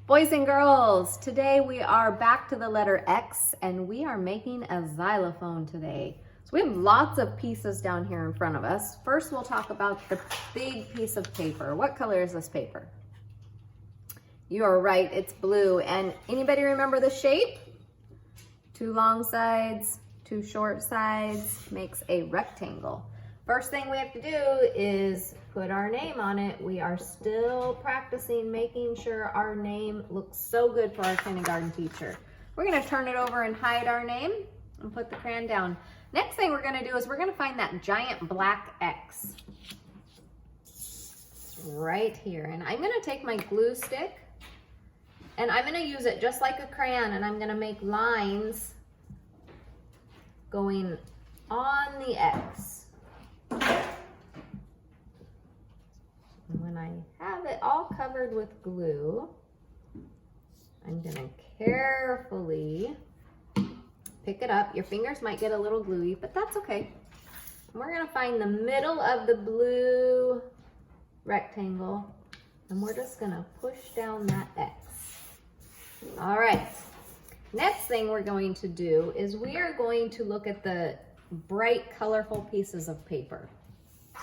Boys and girls, today we are back to the letter X and we are making a xylophone today. So we have lots of pieces down here in front of us. First we'll talk about the big piece of paper. What color is this paper? You are right, it's blue. And anybody remember the shape? 2 long sides, 2 short sides makes a rectangle. First thing we have to do is put our name on it. We are still practicing making sure our name looks so good for our kindergarten teacher. We're gonna turn it over and hide our name and put the crayon down. Next thing we're gonna do is we're gonna find that giant black X right here. And I'm gonna take my glue stick and I'm gonna use it just like a crayon, and I'm gonna make lines going on the X. When I have it all covered with glue, I'm gonna carefully pick it up. Your fingers might get a little gluey, but that's okay. And we're gonna find the middle of the blue rectangle, and we're just gonna push down that X. All right, next thing we're going to do is we are going to look at the bright, colorful pieces of paper.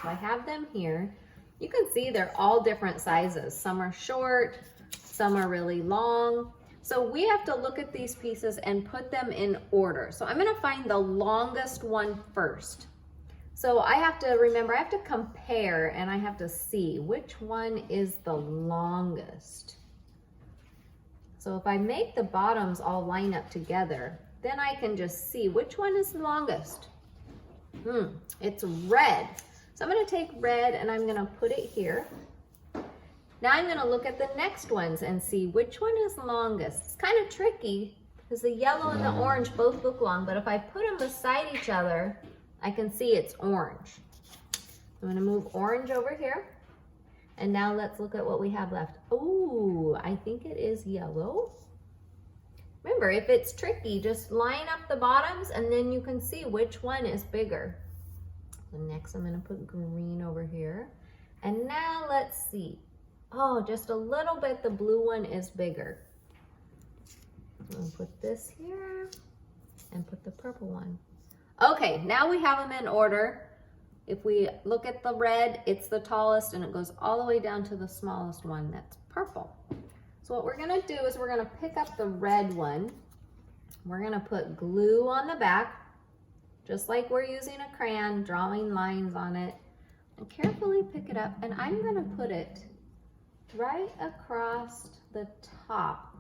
So I have them here. You can see they're all different sizes. Some are short, some are really long. So we have to look at these pieces and put them in order. So I'm gonna find the longest one first. So I have to remember, I have to compare and I have to see which one is the longest. So if I make the bottoms all line up together, then I can just see which one is the longest. It's red. So I'm gonna take red and I'm gonna put it here. Now I'm gonna look at the next ones and see which one is longest. It's kind of tricky because the yellow and the orange both look long, but if I put them beside each other, I can see it's orange. I'm gonna move orange over here. And now let's look at what we have left. Oh, I think it is yellow. Remember, if it's tricky, just line up the bottoms and then you can see which one is bigger. So next I'm gonna put green over here. And now let's see. Oh, just a little bit, the blue one is bigger. I'm gonna put this here and put the purple one. Okay, now we have them in order. If we look at the red, it's the tallest and it goes all the way down to the smallest one, that's purple. So what we're gonna do is we're gonna pick up the red one. We're gonna put glue on the back, just like we're using a crayon, drawing lines on it, and carefully pick it up. And I'm gonna put it right across the top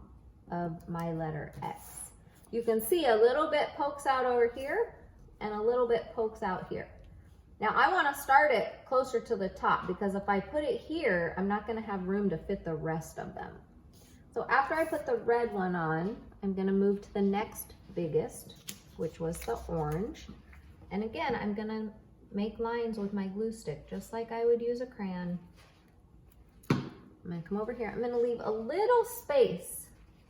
of my letter X. You can see a little bit pokes out over here and a little bit pokes out here. Now I wanna start it closer to the top because if I put it here, I'm not gonna have room to fit the rest of them. So after I put the red one on, I'm gonna move to the next biggest, which was the orange. And again, I'm gonna make lines with my glue stick, just like I would use a crayon. I'm gonna come over here. I'm gonna leave a little space.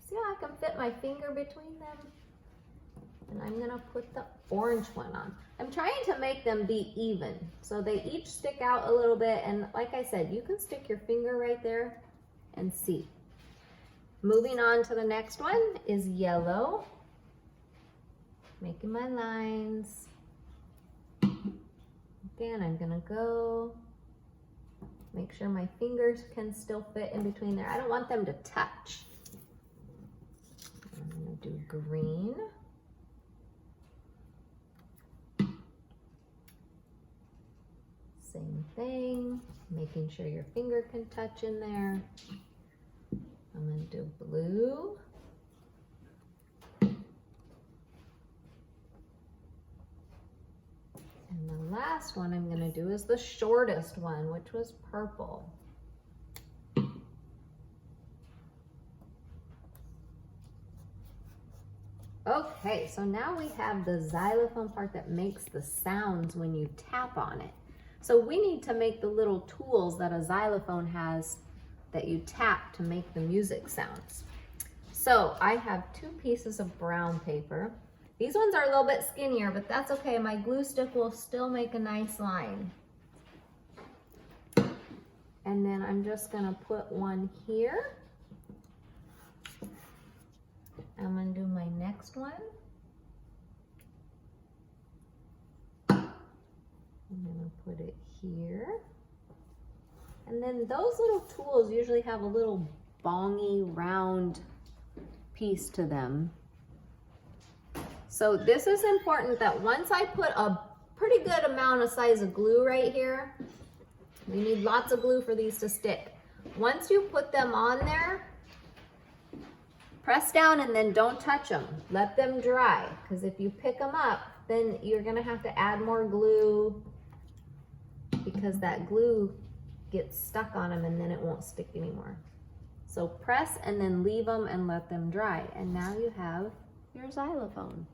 See how I can fit my finger between them? And I'm gonna put the orange one on. I'm trying to make them be even, so they each stick out a little bit. And like I said, you can stick your finger right there and see. Moving on to the next one is yellow. Making my lines. Again, I'm gonna go, make sure my fingers can still fit in between there. I don't want them to touch. I'm gonna do green. Same thing, making sure your finger can touch in there. I'm gonna do blue. And the last one I'm gonna do is the shortest one, which was purple. Okay, so now we have the xylophone part that makes the sounds when you tap on it. So we need to make the little tools that a xylophone has that you tap to make the music sounds. So I have 2 pieces of brown paper. These ones are a little bit skinnier, but that's okay. My glue stick will still make a nice line. And then I'm just gonna put one here I'm gonna do my next one. I'm gonna put it here. And then those little tools usually have a little bongy round piece to them. So this is important that once I put a pretty good amount of size of glue right here, we need lots of glue for these to stick. Once you put them on there, press down and then don't touch them. Let them dry, because if you pick them up, then you're gonna have to add more glue because that glue gets stuck on them and then it won't stick anymore. So press and then leave them and let them dry. And now you have your xylophone.